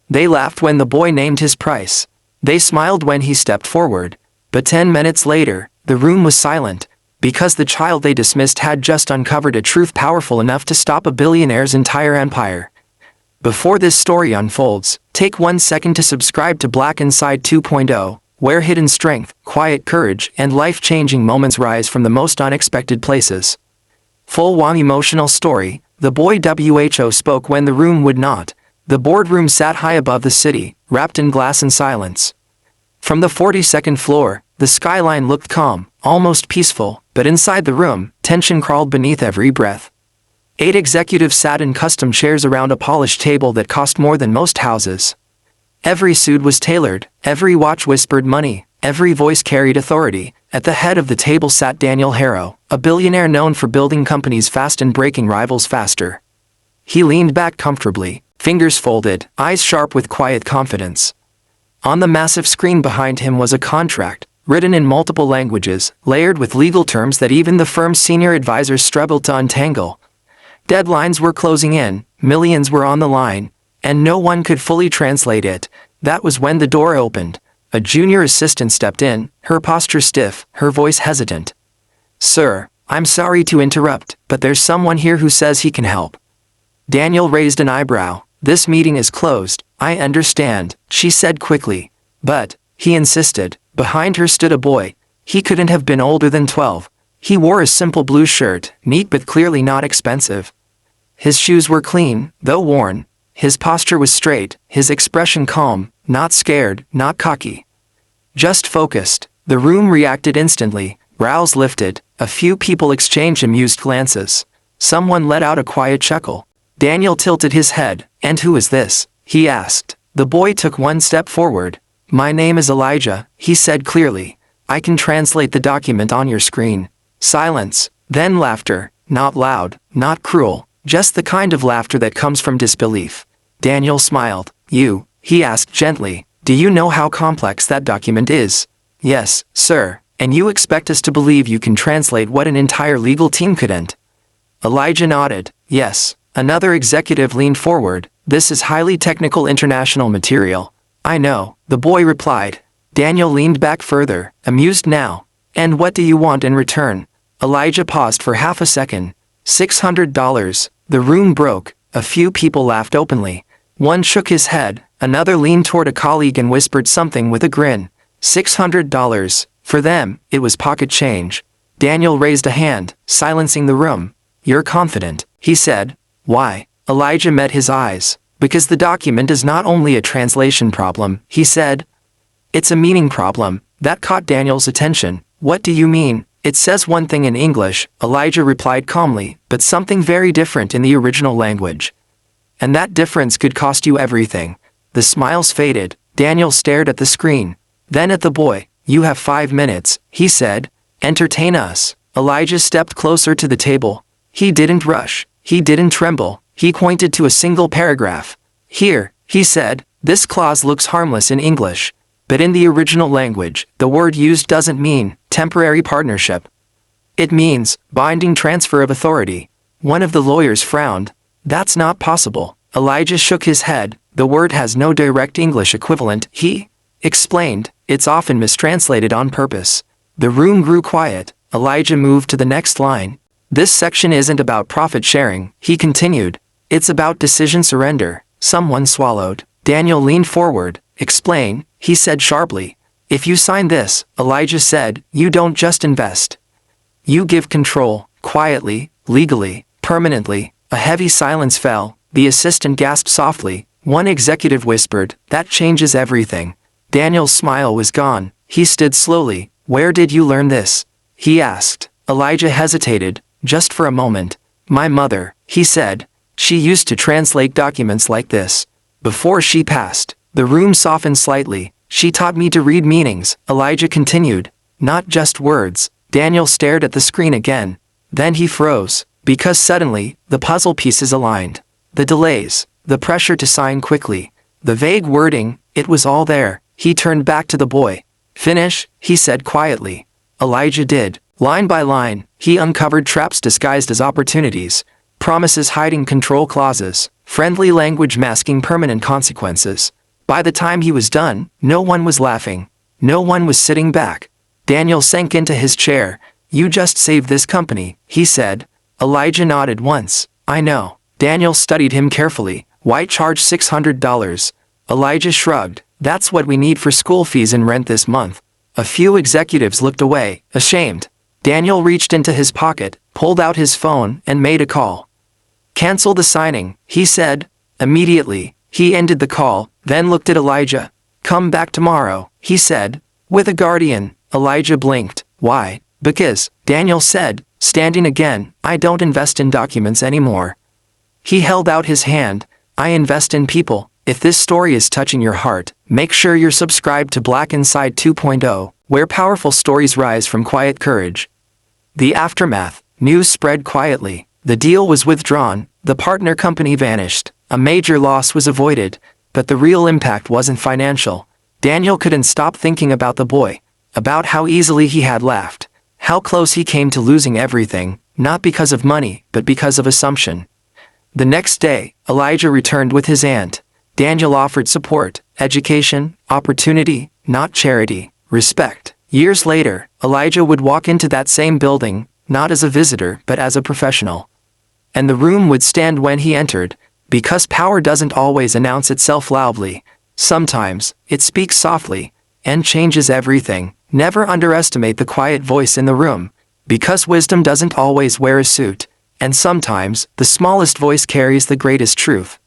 They laughed when the boy named his price. They smiled when he stepped forward. But 10 minutes later, the room was silent, because the child they dismissed had just uncovered a truth powerful enough to stop a billionaire's entire empire. Before this story unfolds, take 1 second to subscribe to Black Inside 2.0, where hidden strength, quiet courage, and life-changing moments rise from the most unexpected places. Full one emotional story. The boy WHO spoke when the room would not. The boardroom sat high above the city, wrapped in glass and silence. From the 42nd floor, the skyline looked calm, almost peaceful, but inside the room, tension crawled beneath every breath. 8 executives sat in custom chairs around a polished table that cost more than most houses. Every suit was tailored, every watch whispered money, every voice carried authority. At the head of the table sat Daniel Harrow, a billionaire known for building companies fast and breaking rivals faster. He leaned back comfortably, fingers folded, eyes sharp with quiet confidence. On the massive screen behind him was a contract, written in multiple languages, layered with legal terms that even the firm's senior advisors struggled to untangle. Deadlines were closing in, millions were on the line, and no one could fully translate it. That was when the door opened. A junior assistant stepped in, her posture stiff, her voice hesitant. "Sir, I'm sorry to interrupt, but there's someone here who says he can help." Daniel raised an eyebrow. "This meeting is closed, I understand," she said quickly. "But," he insisted. Behind her stood a boy. He couldn't have been older than 12. He wore a simple blue shirt, neat but clearly not expensive. His shoes were clean, though worn. His posture was straight, his expression calm, not scared, not cocky. Just focused. The room reacted instantly, brows lifted, a few people exchanged amused glances. Someone let out a quiet chuckle. Daniel tilted his head. "And who is this?" he asked. The boy took 1 step forward. "My name is Elijah," he said clearly. "I can translate the document on your screen." Silence, then laughter, not loud, not cruel, just the kind of laughter that comes from disbelief. Daniel smiled. "You," he asked gently, "do you know how complex that document is?" "Yes, sir, and you expect us to believe you can translate what an entire legal team couldn't?" Elijah nodded. "Yes." Another executive leaned forward. "This is highly technical international material." "I know," the boy replied. Daniel leaned back further, amused now. "And what do you want in return?" Elijah paused for half a second. $600. The room broke. A few people laughed openly. One shook his head, another leaned toward a colleague and whispered something with a grin. $600. For them, it was pocket change. Daniel raised a hand, silencing the room. "You're confident," he said. "Why?" Elijah met his eyes. "Because the document is not only a translation problem," he said. "It's a meaning problem." That caught Daniel's attention. "What do you mean?" "It says one thing in English," Elijah replied calmly, "but something very different in the original language. And that difference could cost you everything." The smiles faded. Daniel stared at the screen. Then at the boy. "You have 5 minutes," he said. "Entertain us." Elijah stepped closer to the table. He didn't rush. He didn't tremble. He pointed to a single paragraph. "Here," he said, "this clause looks harmless in English. But in the original language, the word used doesn't mean temporary partnership. It means binding transfer of authority." One of the lawyers frowned. "That's not possible." Elijah shook his head. "The word has no direct English equivalent," he explained. "It's often mistranslated on purpose." The room grew quiet. Elijah moved to the next line. "This section isn't about profit sharing," he continued. "It's about decision surrender." Someone swallowed. Daniel leaned forward. "Explain," he said sharply. "If you sign this," Elijah said, "you don't just invest. You give control, quietly, legally, permanently." A heavy silence fell. The assistant gasped softly. One executive whispered, "That changes everything." Daniel's smile was gone. He stood slowly. "Where did you learn this?" he asked. Elijah hesitated, just for a moment. "My mother," he said. "She used to translate documents like this. Before she passed." The room softened slightly. "She taught me to read meanings," Elijah continued. "Not just words." Daniel stared at the screen again. Then he froze, because suddenly, the puzzle pieces aligned. The delays, the pressure to sign quickly, the vague wording, it was all there. He turned back to the boy. "Finish," he said quietly. Elijah did. Line by line, he uncovered traps disguised as opportunities. promises hiding control clauses, friendly language masking permanent consequences. By the time he was done, no one was laughing. No one was sitting back. Daniel sank into his chair. "You just saved this company," he said. Elijah nodded once. "I know." Daniel studied him carefully. "Why charge $600? Elijah shrugged. "That's what we need for school fees and rent this month." A few executives looked away, ashamed. Daniel reached into his pocket, pulled out his phone, and made a call. "Cancel the signing," he said. Immediately, he ended the call, then looked at Elijah. "Come back tomorrow," he said. "With a guardian." Elijah blinked. "Why?" "Because," Daniel said, standing again, "I don't invest in documents anymore." He held out his hand. "I invest in people." If this story is touching your heart, make sure you're subscribed to Black Inside 2.0, where powerful stories rise from quiet courage. The aftermath. News spread quietly. The deal was withdrawn. The partner company vanished. A major loss was avoided, but the real impact wasn't financial. Daniel couldn't stop thinking about the boy, about how easily he had laughed, how close he came to losing everything, not because of money, but because of assumption. The next day, Elijah returned with his aunt. Daniel offered support, education, opportunity, not charity, respect. Years later, Elijah would walk into that same building, not as a visitor but as a professional. And the room would stand when he entered, because power doesn't always announce itself loudly. Sometimes, it speaks softly, and changes everything. Never underestimate the quiet voice in the room, because wisdom doesn't always wear a suit, and sometimes, the smallest voice carries the greatest truth.